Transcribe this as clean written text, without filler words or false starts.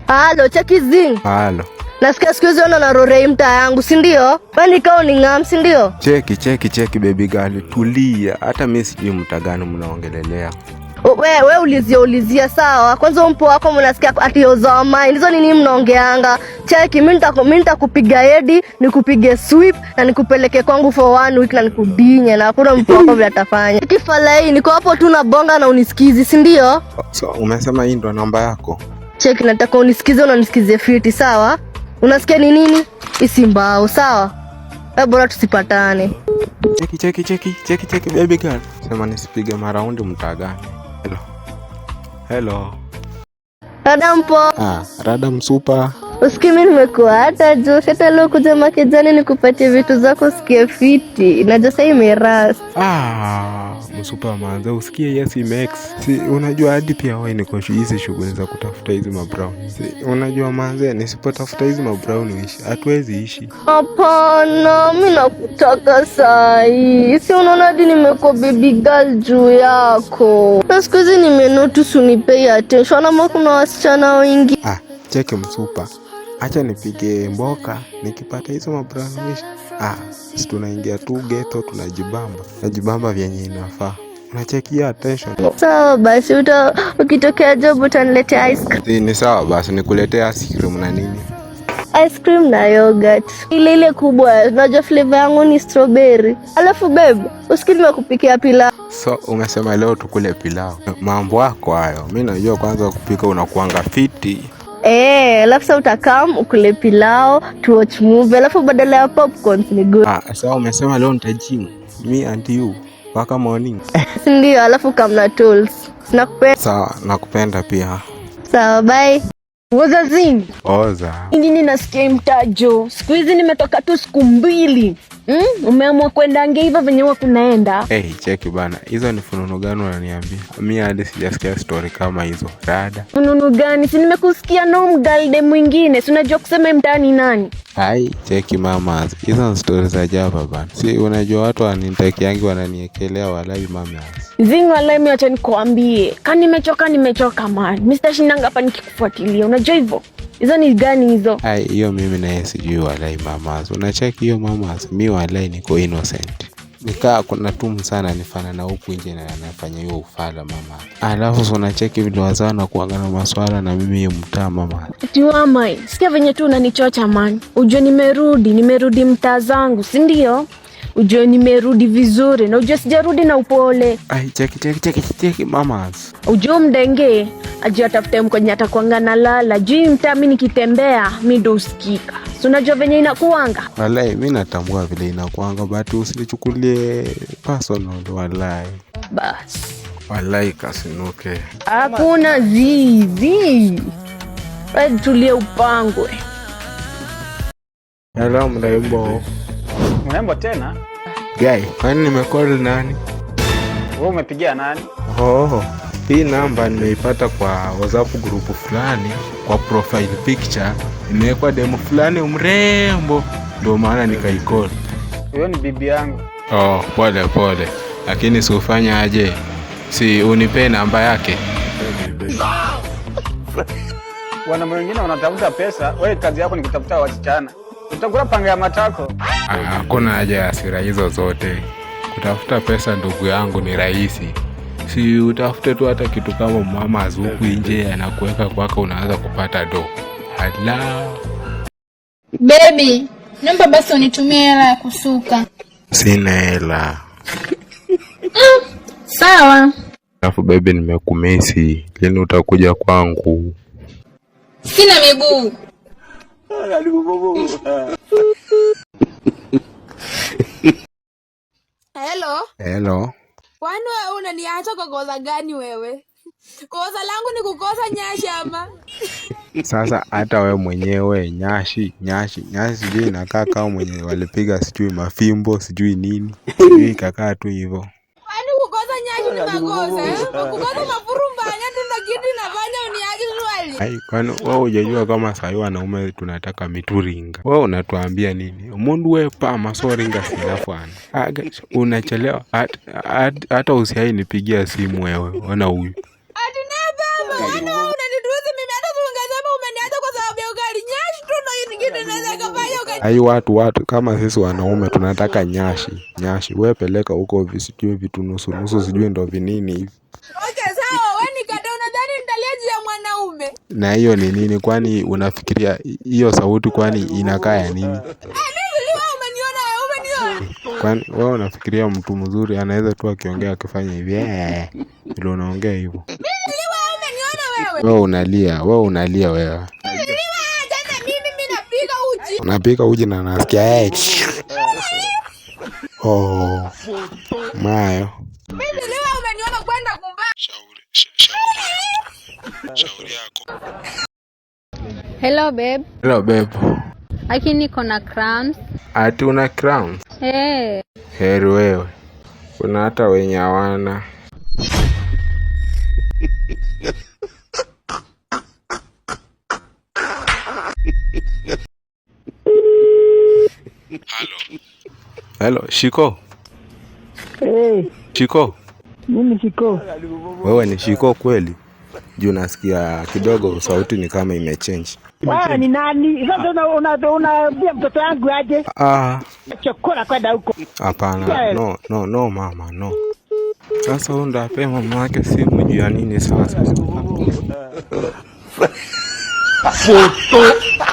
Halo, cheki zing. Halo. Nasikia siku hizi na rorei mtaa yangu, si ndio? Kwani kao ni ngam, si ndio? Cheki baby girl, tulia. Hata mimi sijui mtaa gani mnaongelelea. Wewe ulizia sawa. Kwanza mpo wako mnasikia ati ozama. Hizo nini mnaongeanga? Cheki mimi nitakupiga hedi, nikupige sweep na nikupeleke kwangu for 1 week na nikudinye na hakuna mpo wako vile atafanya. Kifala hii niko hapo tu na bonga na unisikizi, si ndio? So umesema hii ndo namba yako? Cheki nataka unisikize, unanisikize fiti, sawa? Unasikia ni nini? Isimbao, sawa? Bora tusipatane. Cheki baby girl. Sema nisipige maraundi mtaa gani? Hello. Radam po. Radam super. Usikii mimi nimekuwa hata juu hata leo kuja makejani nikupatie vitu zako usikie fiti. Najua sasa imeras. Msupa manza usikie yes Max. Si unajua hadi pia wewe niko hizi shughuli za kutafuta hizi mabrown. Si unajua manza nisipotafuta hizi mabrown ishi hatuwezi ishi. Hapana, mimi nakutaka sahi. Si unaona hadi nimekuwa baby girl juu yako. Na siku hizi nimenotice unipei attention ama kuna wasichana wengi. Cheki msupa. Acha nipige mboka nikipata hizo mabrown wish. Si tunaingia tu ghetto tunajibamba vyenye inafaa. Unachekia attention. Sawa basi ukitokea job utaniletea ice cream. Ni sawa basi nikuletea ice cream na nini? Ice cream na yogurt. Ile kubwa, unajua flavor yangu ni strawberry. Alafu babe, usikii nimekupikia pilau. So umesema leo tukule pilau. Mambo yako hayo. Mimi najua kwanza kupika unakuanga fiti. Alafu sasa utakam ukule pilau, to watch movie, alafu badala ya popcorn ni good. Sasa umesema leo nitajimu. Me and you. Paka morning. Ndio, alafu kamna tools. Nakupenda. Sawa, nakupenda pia. Sawa, bye. Oza zing. Oza. Nini nasikia mtajo? Siku hizi nimetoka tu siku 2. Umeamua kwenda ngeiva venye huwa kunaenda. Cheki bana. Hizo ni fununu gani unaniambia? Mimi hadi sijasikia story kama hizo. Dada. Fununu gani? Si nimekusikia no mgalde mwingine. Si unajua kusema mtaani nani? Cheki mama. Hizo story za java bana. Si unajua watu wananitakiangi wananiekelea walai mama. Zing walai mimi acha nikwambie. Kani nimechoka man. Mr. Shinanga hapa nikikufuatilia. Unajua hivyo? Hizo ni gani hizo? Hiyo mimi naye sijui walai mama. Unacheki hiyo mama. Mimi walai niko innocent. Nikaa kuna tumu sana nifana na huku nje na anafanya hiyo ufala mama. Alafu unacheki vile wazana kuangana maswala na mimi hiyo mtaa mama. Tiwama, sikia venye tu unanichocha man. Ujue nimerudi mtaa zangu, si ndio? Ujue nimerudi vizuri na ujue sijarudi na upole. Cheki mama. Ujue mdenge ajua atafute mkwenye atakuanga lala. Juu mtaa mimi nikitembea mimi ndo usikika. Si unajua venye inakuanga? Walai mimi natambua vile inakuanga but usinichukulie personal walai. Bas. Walai kasinuke. Hakuna zizi. Wewe tulie upangwe. Hello mrembo. Mrembo tena? Guy, kwani nimecall nani? Wewe umepigia nani? Hii namba nimeipata kwa WhatsApp group fulani, kwa profile picture imewekwa demo fulani mrembo, ndio maana nikaicall. Huyo ni bibi yangu. Pole. Lakini si ufanya aje? Si unipe namba yake. Wanaume wengine wanatafuta pesa, wewe kazi yako ni kutafuta wasichana. Utakula panga ya matako. Hakuna haja ya hasira hizo zote. Kutafuta pesa ndugu yangu ni rahisi. Si utafute tu hata kitu kama mama azuku nje anakuweka kwako unaanza kupata do. Baby, naomba basi unitumie hela ya kusuka. Sina hela. Sawa. Alafu baby nimekumisi. Lini utakuja kwangu? Sina miguu. Hello. Kwani wewe unaniacha kwa kosa gani wewe? Kosa langu ni kukosa nyashi ama? Sasa hata wewe mwenyewe nyashi sijui inakaa kama mwenye walipiga sijui mafimbo sijui nini. Sijui kakaa tu hivyo. Kwani kukosa nyashi ni makosa? Kukosa mafurumbanya ndio kitu inafanya uniache swali. Kwani wewe hujajua kama sasa wanaume tunataka mituringa? Wewe unatuambia nini? Mundu wewe pa masoringa sinafana. Unachelewa hata usiai nipigia simu wewe. Ona huyu. Ati na baba, unanitusi mimi hata ungesema umeniacha kwa Hai watu kama sisi wanaume tunataka nyashi. Wewe peleka huko visijui vitu nusu sijui ndo vinini hivi. Okay, sawa, wewe nikata unadhani nitaliaje ya mwanaume? Na hiyo ni nini? Kwani unafikiria hiyo sauti kwani inakaa ya nini? Mimi umeniona. Kwani wewe unafikiria mtu mzuri anaweza tu akiongea akifanya hivi ndio unaongea hivyo? Wewe unalia wewe. Unapika uji na nasikia mayo. Umeniona kwenda kumbaya. Shauri yako. Hello babe. Lakini niko na cramps. Ati una cramps? Heri wewe. Kuna hata wenye hawana. Hello, Shiko. Shiko. Mimi Shiko. Wewe ni Shiko kweli? Juu nasikia kidogo sauti ni kama imechange. Wewe ni nani? Sasa unaambia mtoto wangu aje? Chokora kwenda huko. Hapana. No mama, no. Sasa undape mama yake simu juu ya nini sasa? Foto.